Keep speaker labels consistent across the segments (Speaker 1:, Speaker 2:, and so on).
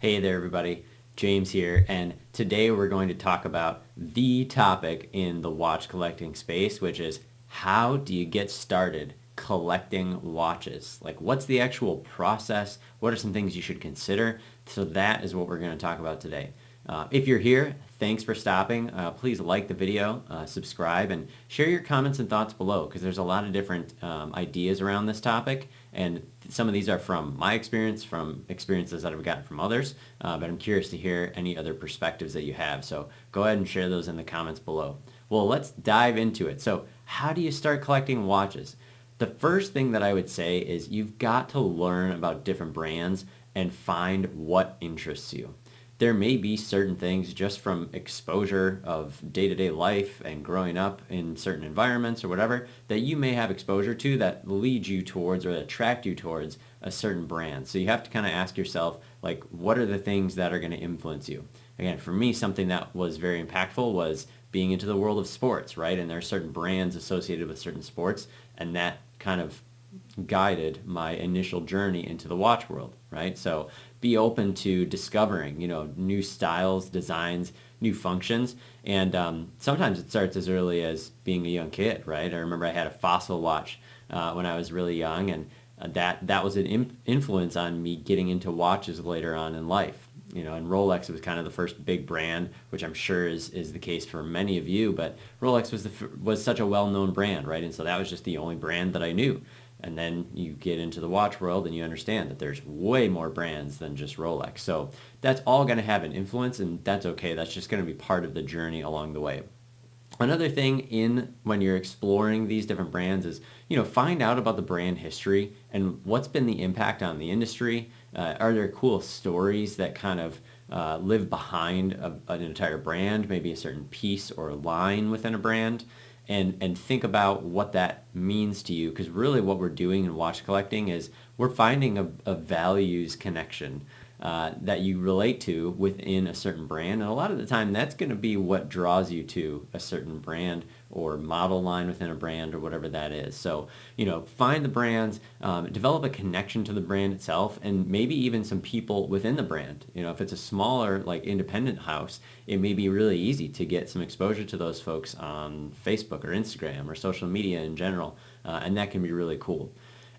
Speaker 1: Hey there, everybody. James here, and today we're going to talk about the topic in the watch collecting space, which is how do you get started collecting watches? Like, what's the actual process? What are some things you should consider? So that is what we're going to talk about today. If you're here, thanks for stopping. Please like the video, subscribe, and share your comments and thoughts below because there's a lot of different ideas around this topic, and some of these are from my experience, from experiences that I've gotten from others, but I'm curious to hear any other perspectives that you have. So go ahead and share those in the comments below. Well, let's dive into it. So how do you start collecting watches? The first thing that I would say is you've got to learn about different brands and find what interests you. There may be certain things just from exposure of day-to-day life and growing up in certain environments or whatever that you may have exposure to that lead you towards or attract you towards a certain brand. So you have to kind of ask yourself, like, what are the things that are going to influence you? Again, for me, something that was very impactful was being into the world of sports, right? And there are certain brands associated with certain sports, and that kind of guided my initial journey into the watch world, right? So be open to discovering, new styles, designs, new functions. And sometimes it starts as early as being a young kid, right? I remember I had a Fossil watch when I was really young, and that was an influence on me getting into watches later on in life. And Rolex was kind of the first big brand, which I'm sure is the case for many of you, but Rolex was such a well-known brand, right? And so that was just the only brand that I knew. And then you get into the watch world and you understand that there's way more brands than just Rolex. So that's all going to have an influence, and that's okay. That's just going to be part of the journey along the way. Another thing when you're exploring these different brands is, find out about the brand history and what's been the impact on the industry. Are there cool stories that kind of live behind an entire brand, maybe a certain piece or line within a brand? And think about what that means to you, because really what we're doing in watch collecting is we're finding a values connection that you relate to within a certain brand, and a lot of the time that's going to be what draws you to a certain brand or model line within a brand or whatever that is. So find the brands, develop a connection to the brand itself, and maybe even some people within the brand. If it's a smaller, like, independent house, it may be really easy to get some exposure to those folks on Facebook or Instagram or social media in general, and that can be really cool.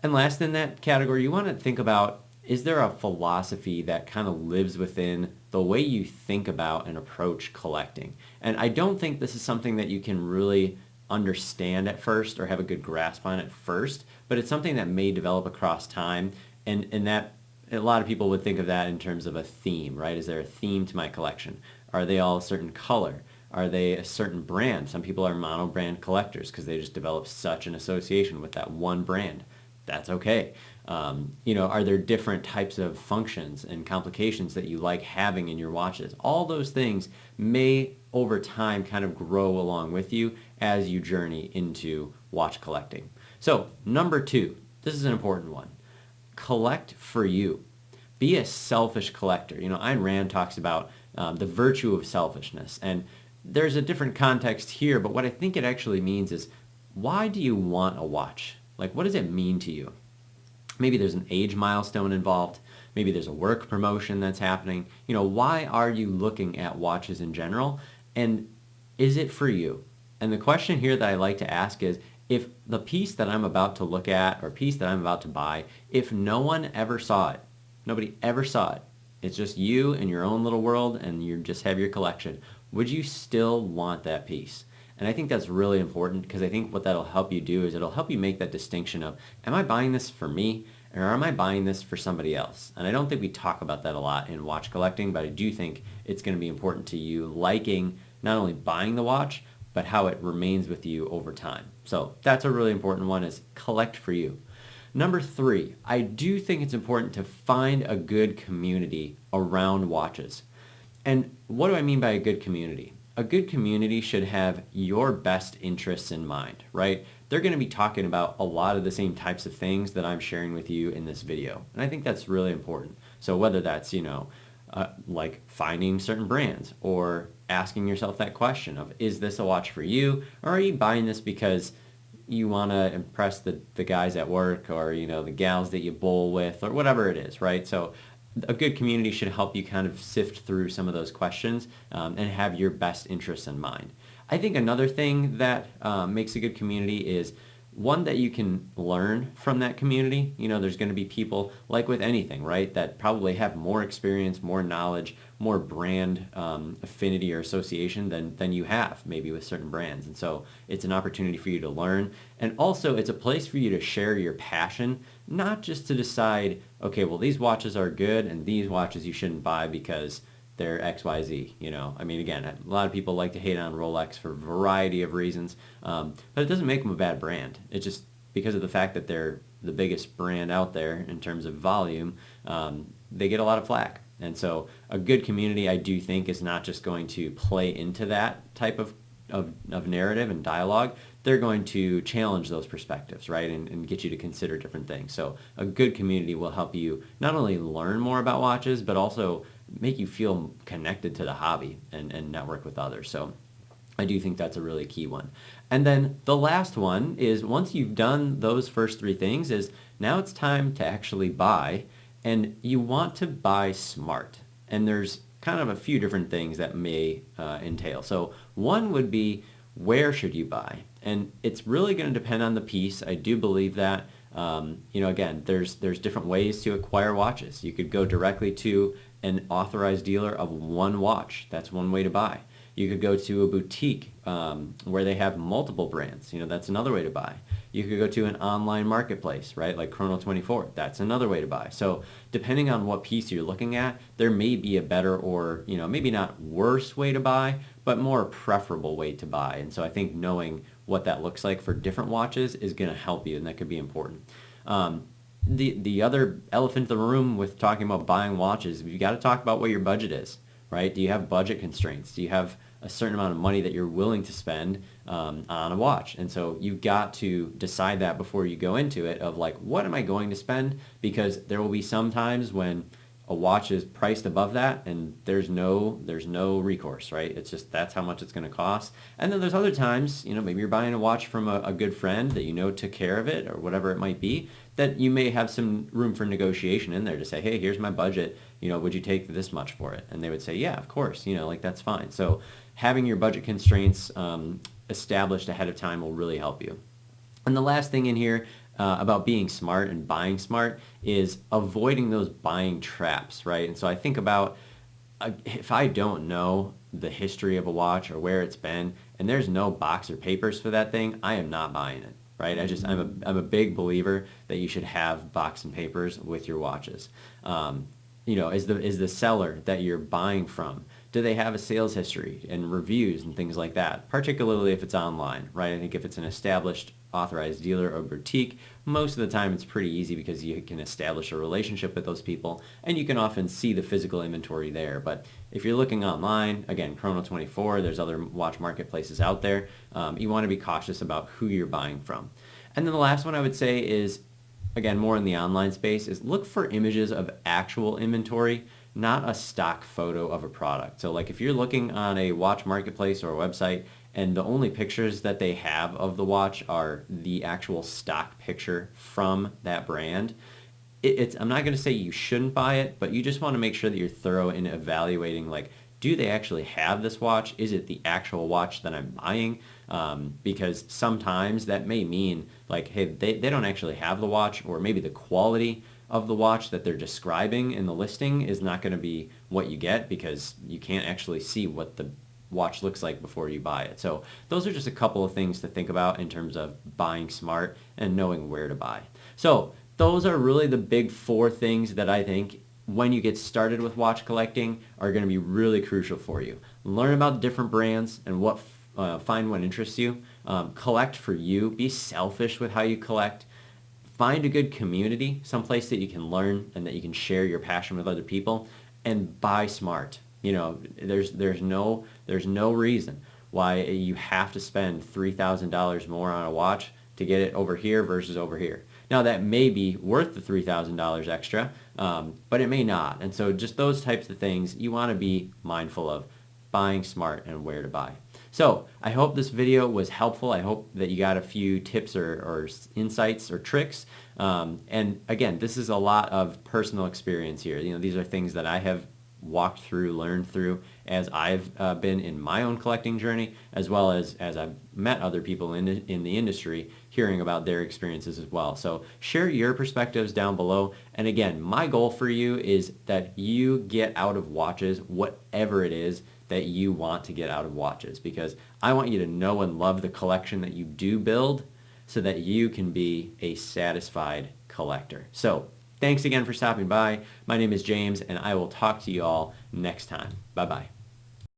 Speaker 1: And last in that category, you want to think about, is there a philosophy that kind of lives within the way you think about and approach collecting? And I don't think this is something that you can really understand at first or have a good grasp on at first, but it's something that may develop across time, and that a lot of people would think of that in terms of a theme, right? Is there a theme to my collection? Are they all a certain color? Are they a certain brand? Some people are mono-brand collectors because they just develop such an association with that one brand. That's okay. Are there different types of functions and complications that you like having in your watches? All those things may over time kind of grow along with you as you journey into watch collecting. So number 2, this is an important one. Collect for you. Be a selfish collector. Ayn Rand talks about the virtue of selfishness, and there's a different context here, but what I think it actually means is, why do you want a watch? Like, what does it mean to you? Maybe there's an age milestone involved. Maybe there's a work promotion that's happening. Why are you looking at watches in general? And is it for you? And the question here that I like to ask is, if the piece that I'm about to look at or piece that I'm about to buy, if no one ever saw it, nobody ever saw it, it's just you in your own little world and you just have your collection, would you still want that piece? And I think that's really important, because I think what that'll help you do is it'll help you make that distinction of, am I buying this for me or am I buying this for somebody else? And I don't think we talk about that a lot in watch collecting, but I do think it's going to be important to you liking not only buying the watch, but how it remains with you over time. So that's a really important one, is collect for you. Number 3, I do think it's important to find a good community around watches. And what do I mean by a good community? A good community should have your best interests in mind, right? They're going to be talking about a lot of the same types of things that I'm sharing with you in this video. And I think that's really important. So whether that's, like finding certain brands or asking yourself that question of, is this a watch for you? Or are you buying this because you want to impress the guys at work, or, the gals that you bowl with, or whatever it is, right? So a good community should help you kind of sift through some of those questions and have your best interests in mind. I think another thing that makes a good community is one that you can learn from that community. There's going to be people, like with anything, right, that probably have more experience, more knowledge, more brand affinity or association than you have maybe with certain brands. And so it's an opportunity for you to learn. And also it's a place for you to share your passion, not just to decide, okay, well, these watches are good and these watches you shouldn't buy because they're XYZ. I mean, again, a lot of people like to hate on Rolex for a variety of reasons, but it doesn't make them a bad brand. It's just because of the fact that they're the biggest brand out there in terms of volume, they get a lot of flack. And so a good community, I do think, is not just going to play into that type of narrative and dialogue. They're going to challenge those perspectives, right, and get you to consider different things. So a good community will help you not only learn more about watches, but also make you feel connected to the hobby and network with others. So I do think that's a really key one. And then the last one is, once you've done those first three things, is now it's time to actually buy, and you want to buy smart. And there's kind of a few different things that may entail. So one would be, where should you buy? And it's really going to depend on the piece. I do believe that. Again, there's different ways to acquire watches. You could go directly to an authorized dealer of one watch. That's one way to buy. You could go to a boutique where they have multiple brands. That's another way to buy. You could go to an online marketplace, right, like Chrono24. That's another way to buy. So depending on what piece you're looking at, there may be a better or, maybe not worse way to buy, but more preferable way to buy. And so I think knowing what that looks like for different watches is going to help you, and that could be important. The other elephant in the room with talking about buying watches, you got to talk about what your budget is, right? Do you have budget constraints? Do you have a certain amount of money that you're willing to spend on a watch? And so you've got to decide that before you go into it, of like, what am I going to spend? Because there will be some times when a watch is priced above that and there's no recourse, right? It's just, that's how much it's going to cost. And then there's other times, maybe you're buying a watch from a good friend that took care of it or whatever it might be, that you may have some room for negotiation in there to say, hey, here's my budget, would you take this much for it? And they would say, yeah, of course, that's fine. So having your budget constraints established ahead of time will really help you. And the last thing in here about being smart and buying smart is avoiding those buying traps, right? And so I think about, if I don't know the history of a watch or where it's been, and there's no box or papers for that thing, I am not buying it, right? I'm a big believer that you should have box and papers with your watches. Is the seller that you're buying from, do they have a sales history and reviews and things like that, particularly if it's online, right? I think if it's an established authorized dealer or boutique, most of the time it's pretty easy because you can establish a relationship with those people and you can often see the physical inventory there. But if you're looking online, again, Chrono24, there's other watch marketplaces out there, you want to be cautious about who you're buying from. And then the last one I would say is, again, more in the online space, is look for images of actual inventory, not a stock photo of a product. So like if you're looking on a watch marketplace or a website and the only pictures that they have of the watch are the actual stock picture from that brand, I'm not going to say you shouldn't buy it, but you just want to make sure that you're thorough in evaluating, like, do they actually have this watch? Is it the actual watch that I'm buying? Because sometimes that may mean like, hey, they don't actually have the watch, or maybe the quality of the watch that they're describing in the listing is not going to be what you get because you can't actually see what the watch looks like before you buy it. So those are just a couple of things to think about in terms of buying smart and knowing where to buy. So those are really the big four things that I think when you get started with watch collecting are going to be really crucial for you. Learn about different brands and find what interests you. Collect for you. Be selfish with how you collect. Find a good community, someplace that you can learn and that you can share your passion with other people, and buy smart. There's no reason why you have to spend $3,000 more on a watch to get it over here versus over here. Now that may be worth the $3,000 extra, but it may not. And so just those types of things you want to be mindful of, buying smart and where to buy. So I hope this video was helpful. I hope that you got a few tips or insights or tricks. And again, this is a lot of personal experience here. These are things that I have walked through, learned through as I've been in my own collecting journey, as well as I've met other people in the industry, hearing about their experiences as well. So share your perspectives down below. And again, my goal for you is that you get out of watches whatever it is that you want to get out of watches, because I want you to know and love the collection that you do build so that you can be a satisfied collector. So thanks again for stopping by. My name is James, and I will talk to you all next time. Bye-bye.